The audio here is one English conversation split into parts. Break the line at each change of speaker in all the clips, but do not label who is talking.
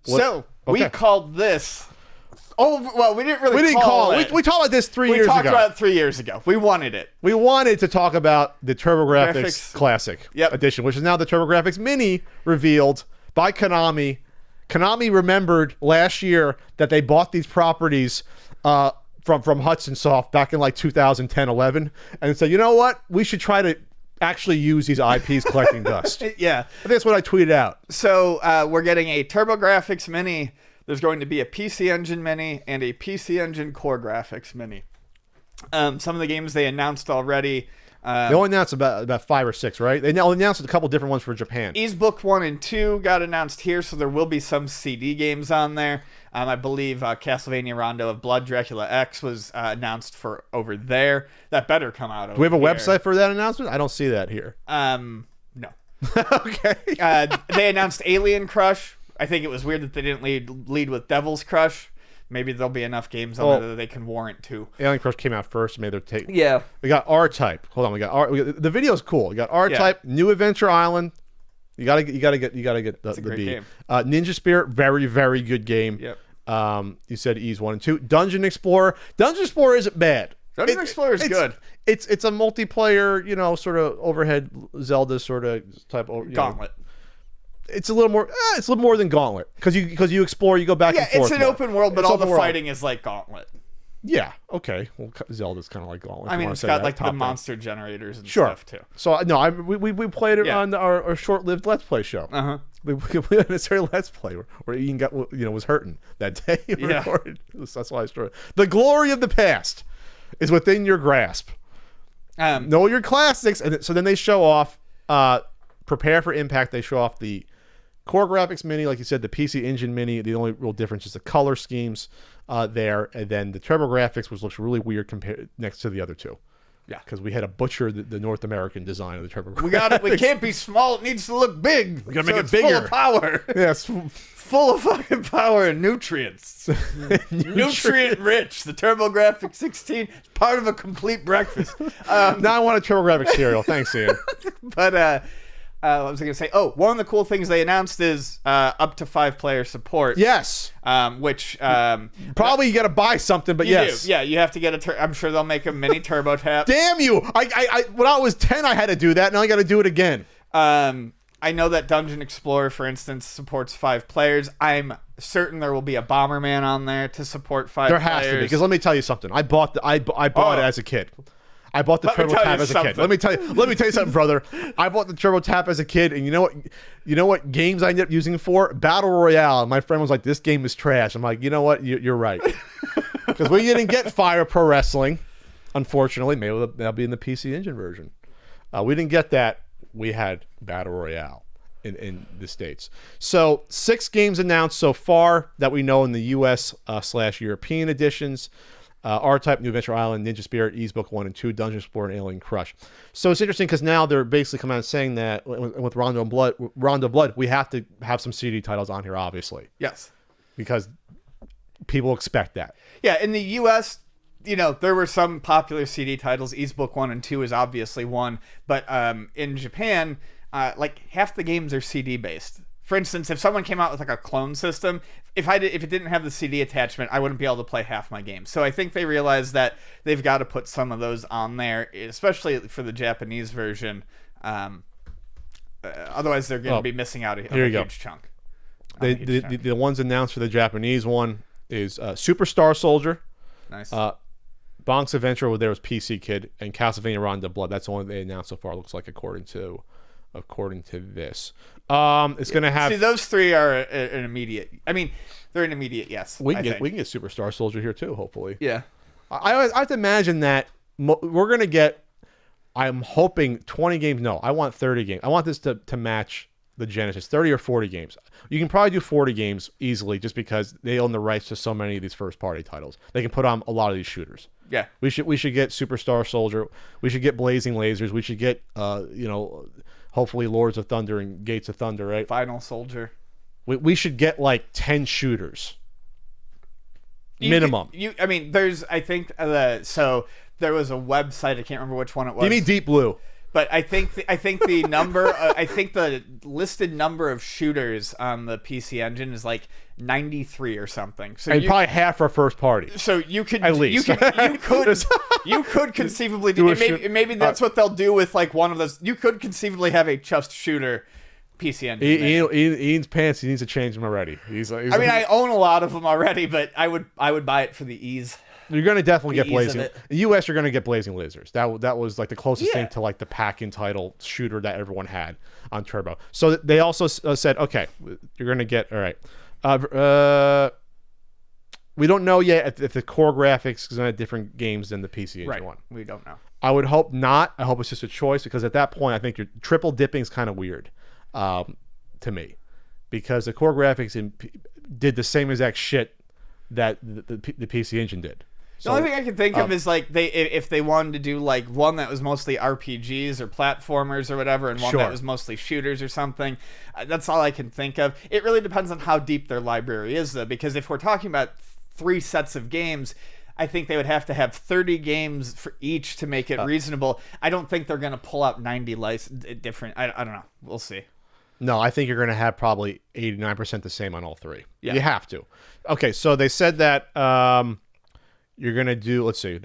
So we called this. Oh well, we didn't really. Call it.
We talked about this 3 years ago.
We talked about it 3 years ago. We wanted it.
We wanted to talk about the TurboGrafx Classic Edition, which is now the TurboGrafx Mini, revealed by Konami. Konami remembered last year that they bought these properties from Hudson Soft back in like 2010-11, and said, you know what, we should try to actually use these IPs collecting dust.
Yeah,
I think that's what I tweeted out.
So we're getting a TurboGrafx Mini. There's going to be a PC Engine Mini and a PC Engine Core Graphics Mini. Some of the games they announced already.
They only announced about 5 or 6, right? They announced a couple different ones for Japan.
Ys Book 1 and 2 got announced here, so there will be some CD games on there. I believe Castlevania Rondo of Blood, Dracula X was announced for over there. That better come out over here.
Do we have a website for that announcement? I don't see that here.
No.
Okay.
They announced Alien Crush. I think it was weird that they didn't lead with Devil's Crush. Maybe there'll be enough games on there that they can warrant two.
Alien Crush came out first. Maybe they're taking.
Yeah.
We got R-Type. Hold on. We got the video's cool. We got R-Type, New Adventure Island. You gotta get the B.
Game.
Ninja Spirit, very very good game.
Yep.
You said Ys 1 and 2. Dungeon Explorer. Dungeon Explorer isn't bad.
Dungeon Explorer is good.
It's a multiplayer, sort of overhead Zelda sort of type of
Gauntlet.
It's a little more. It's a little more than Gauntlet because you explore, you go back and forth.
Yeah, it's an open world, but all the
world.
Fighting is like Gauntlet.
Yeah. Okay. Well, Zelda's kind of like Gauntlet.
I mean, it's got like the monster generators and stuff too.
So no, we played it on our short-lived Let's Play show. We had a necessary Let's Play where Ian got was hurting that day. Recorded. That's why I started. The glory of the past is within your grasp. Know your classics, and so then they show off. Prepare for impact. They show off the Core Graphics Mini, like you said, the PC Engine Mini. The only real difference is the color schemes there, and then the TurboGrafx, which looks really weird compared next to the other two. Yeah, because we had to butcher the North American design of the TurboGrafx.
We got it. We can't be small. It needs to look big.
We gotta make it bigger.
Full of power.
Yes,
full of fucking power and nutrients. Nutrient rich. The TurboGrafx 16 is part of a complete breakfast.
Now I want a TurboGrafx cereal. Thanks, Ian.
But what was I going to say? Oh, one of the cool things they announced is up to 5-player support.
Yes.
Which
probably you got to buy something, but yes.
Yeah, you have to get I'm sure they'll make a mini turbo tap.
Damn you! I when I was 10, I had to do that. Now I got to do it again.
I know that Dungeon Explorer, for instance, supports 5 players. I'm certain there will be a Bomberman on there to support 5 players.
There has to be, because let me tell you something. I bought it as a kid. I bought the Turbo Tap as a kid. Let me tell you something, brother. I bought the Turbo Tap as a kid, and you know what games I ended up using for? Battle Royale. And my friend was like, "This game is trash." I'm like, you know what? You're right. Because we didn't get Fire Pro Wrestling, unfortunately. Maybe that'll be in the PC Engine version. We didn't get that. We had Battle Royale in the States. So 6 games announced so far that we know in the US / European editions. R-Type, New Adventure Island, Ninja Spirit, Ys Book 1 and 2, Dungeon Explorer, and Alien Crush. So it's interesting because now they're basically coming out saying that with Rondo Blood, we have to have some CD titles on here, obviously.
Yes.
Because people expect that.
Yeah, in the US, there were some popular CD titles. Ys Book 1 and 2 is obviously one. But in Japan, like half the games are CD based. For instance, if someone came out with like a clone system, if it didn't have the CD attachment, I wouldn't be able to play half my games. So I think they realized that they've got to put some of those on there, especially for the Japanese version. Otherwise, they're going to be missing out a huge chunk.
The ones announced for the Japanese one is Superstar Soldier.
Nice.
Bonk's Adventure, where there was PC Kid, and Castlevania Rondo Blood. That's the one they announced so far. Looks like according to this. It's going to have...
See, those 3 are an immediate... I mean, they're an immediate yes.
We can get Superstar Soldier here too, hopefully.
Yeah.
I have to imagine that we're going to get... I'm hoping 20 games. No, I want 30 games. I want this to match the Genesis. 30 or 40 games. You can probably do 40 games easily just because they own the rights to so many of these first-party titles. They can put on a lot of these shooters.
Yeah.
We should get Superstar Soldier. We should get Blazing Lasers. We should get, hopefully Lords of Thunder and Gates of Thunder, right?
Final Soldier.
We should get like 10 shooters. Minimum.
There's, I think, so there was a website, I can't remember which one it was.
Give me Deep Blue.
But I think the number I think the listed number of shooters on the PC Engine is like 93 or something. So
and probably half are first party.
So you could
at least
you could conceivably do maybe that's what they'll do with like one of those. You could conceivably have a just shooter PC Engine.
Ian's pants. He needs to change them already.
I own a lot of them already, but I would buy it for the ease.
You're going to definitely get Blazing. In the US, you're going to get Blazing Lasers. That was like the closest thing to like the pack-in title shooter that everyone had on Turbo. So they also said, okay, you're going to get, all right. We don't know yet if the core graphics is going to have different games than the PC Engine one.
We don't know.
I would hope not. I hope it's just a choice because at that point, I think your triple dipping is kind of weird to me because the core graphics did the same exact shit that the PC Engine did.
The only thing I can think of is like if they wanted to do like one that was mostly RPGs or platformers or whatever, and one that was mostly shooters or something. That's all I can think of. It really depends on how deep their library is, though, because if we're talking about 3 sets of games, I think they would have to have 30 games for each to make it reasonable. I don't think they're going to pull out 90 different. I don't know. We'll see.
No, I think you're going to have probably 89% the same on all 3. Yeah. You have to. Okay, so they said that. You're gonna do. Let's see.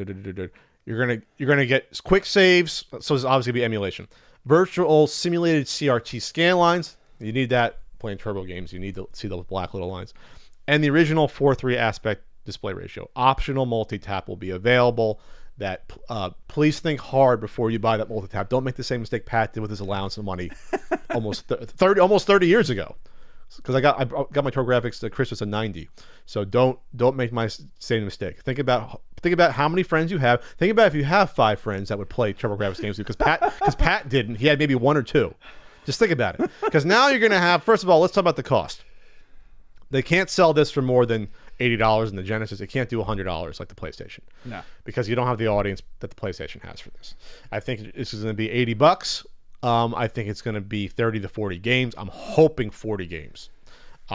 You're gonna get quick saves. So it's obviously gonna be emulation. Virtual simulated CRT scan lines. You need that playing Turbo games. You need to see those black little lines. And the original 4:3 aspect display ratio. Optional multi-tap will be available. That please think hard before you buy that multi-tap. Don't make the same mistake Pat did with his allowance of money almost 30 years ago. Because I got my TurboGrafx to Christmas at 90, so don't make my same mistake. Think about how many friends you have. Think about if you have 5 friends that would play TurboGrafx games with you. Because Pat didn't. He had maybe 1 or 2. Just think about it. Because now you're gonna have. First of all, let's talk about the cost. They can't sell this for more than $80 in the Genesis. They can't do $100 like the PlayStation.
No,
because you don't have the audience that the PlayStation has for this. I think this is going to be $80. I think it's going to be 30 to 40 games. I'm hoping 40 games.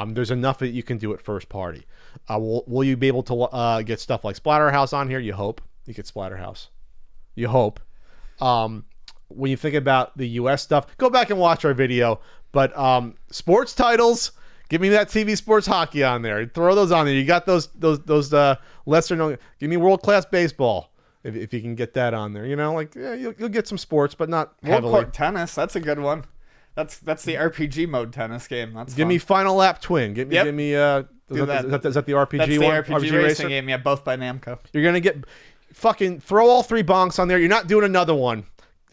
There's enough that you can do it first party. Will you be able to get stuff like Splatterhouse on here? You hope. You get Splatterhouse. You hope. When you think about the US stuff, go back and watch our video. But sports titles, give me that TV sports hockey on there. Throw those on there. You got those lesser known. Give me World Class Baseball. If you can get that on there, you'll get some sports, but not heavily.
World Court Tennis, that's a good one. That's the RPG mode tennis game.
Give me Final Lap Twin. Give me. Is that the RPG
That's the
one?
RPG racing game. Yeah, both by Namco.
You're gonna get fucking throw all 3 bonks on there. You're not doing another one.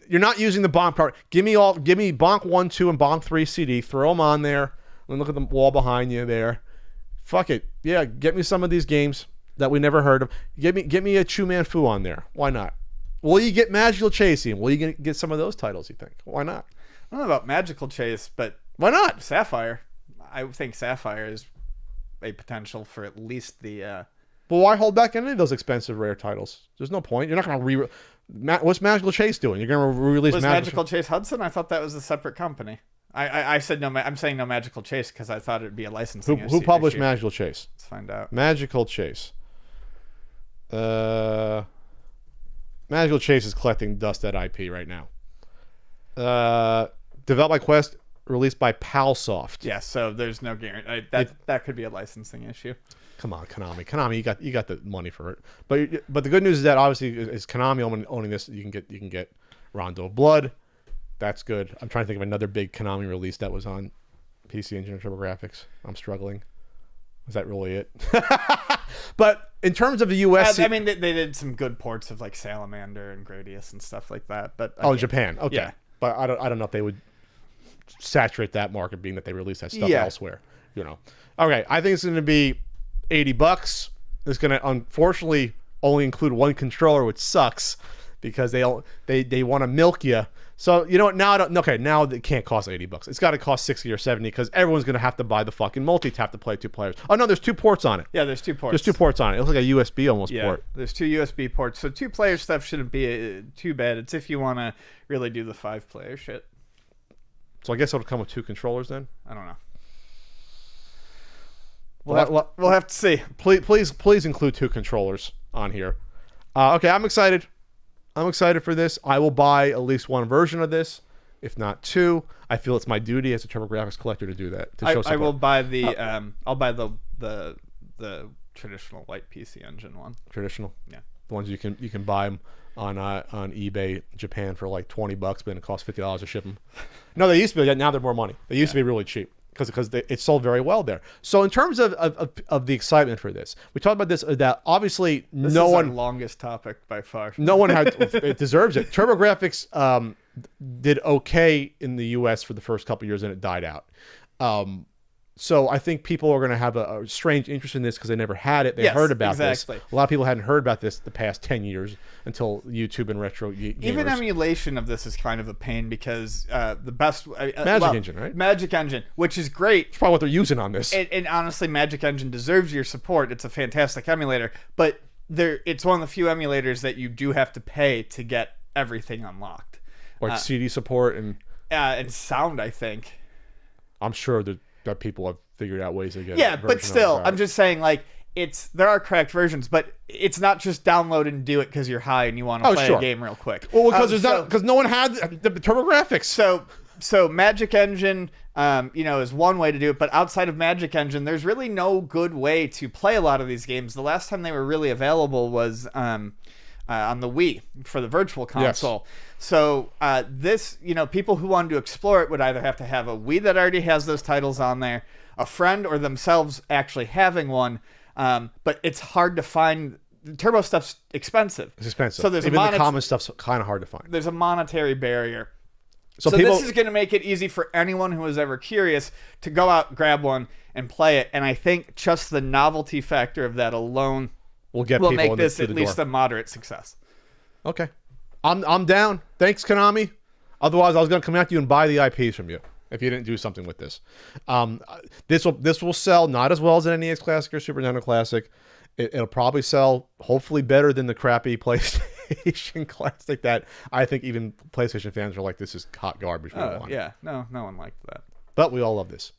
You're not using the bonk part. Give me bonk 1, 2, and bonk 3 CD. Throw them on there. And look at the wall behind you there. Fuck it. Yeah, get me some of these games that we never heard of. Give me a Chu Man Fu on there. Why not? Will you get Magical Chasing? Will you get some of those titles, you think? Why not?
I don't know about Magical Chase, but
why not?
Sapphire. I think Sapphire is a potential for at least the...
Well, why hold back any of those expensive rare titles? There's no point. You're not going to what's Magical Chase doing? You're going to re-release
Magical Chase Hudson? I thought that was a separate company. I said no. I'm saying no Magical Chase because I thought it'd be a licensing issue.
Who published Magical Chase?
Let's find out.
Magical Chase. Magical Chase is collecting dust at IP right now. Developed by Quest, released by Palsoft.
Yeah, so there's no guarantee. That could be a licensing issue.
Come on, Konami. Konami, you got the money for it. But the good news is that obviously is Konami owning this. You can get Rondo of Blood. That's good. I'm trying to think of another big Konami release that was on PC Engine or TurboGrafx. I'm struggling. Is that really it? But in terms of the US,
I mean, they did some good ports of like Salamander and Gradius and stuff like that. But
Japan. Okay. Yeah. But I don't know if they would saturate that market, being that they release that stuff elsewhere. Okay. I think it's going to be $80. It's going to unfortunately only include 1 controller, which sucks because they want to milk you. So you know what? Now now it can't cost $80. It's got to cost 60 or 70 because everyone's going to have to buy the fucking multi-tap to play 2 players. Oh no, there's 2 ports on it.
Yeah, there's 2 ports.
There's 2 ports on it. It looks like a USB almost port.
There's 2 USB ports. So 2-player stuff shouldn't be too bad. It's if you want to really do the 5-player shit.
So I guess it'll come with 2 controllers then.
I don't know. We'll have to see.
Please include 2 controllers on here. Okay, I'm excited. I'm excited for this. I will buy at least one version of this, if not two. I feel it's my duty as a TurboGrafx collector to do that. To show
I will buy the I'll buy the traditional white PC Engine one.
Traditional,
Yeah.
the ones you can buy them on eBay Japan for like $20, but then it costs $50 to ship them. No, they used to be. Now they're more money. They used to be really cheap because it sold very well there. So in terms of the excitement for this, we talked about this. That obviously
This is our longest topic by far.
No one had. It deserves it. TurboGrafx did okay in the U.S. for the first couple of years, and it died out. So I think people are going to have a strange interest in this because they never had it. They heard about this. A lot of people hadn't heard about this the past 10 years until YouTube and retro gamers.
Even emulation of this is kind of a pain because the best...
Magic Engine, right?
Magic Engine, which is great.
It's probably what they're using on this.
And honestly, Magic Engine deserves your support. It's a fantastic emulator. But it's one of the few emulators that you do have to pay to get everything unlocked.
Like CD support
and sound, I think.
I'm sure that people have figured out ways to get
it. But still, I'm just saying, like, there are cracked versions, but it's not just download and do it because you're high and you want to play a game real quick.
Well, because no one had the TurboGrafx.
So Magic Engine, is one way to do it, but outside of Magic Engine, there's really no good way to play a lot of these games. The last time they were really available was on the Wii for the Virtual Console. Yes. So this, people who wanted to explore it would either have to have a Wii that already has those titles on there, a friend, or themselves actually having one. But it's hard to find. The Turbo stuff's expensive.
It's expensive.
So there's
even the common stuff's kind of hard to find.
There's a monetary barrier. So this is going to make it easy for anyone who is ever curious to go out, grab one, and play it. And I think just the novelty factor of that alone will make this at least a moderate success.
Okay. I'm down. Thanks, Konami. Otherwise, I was going to come after you and buy the IPs from you if you didn't do something with this. This will sell not as well as an NES Classic or Super Nintendo Classic. It'll probably sell hopefully better than the crappy PlayStation Classic that I think even PlayStation fans are like, this is hot garbage.
Yeah, no one liked that.
But we all love this.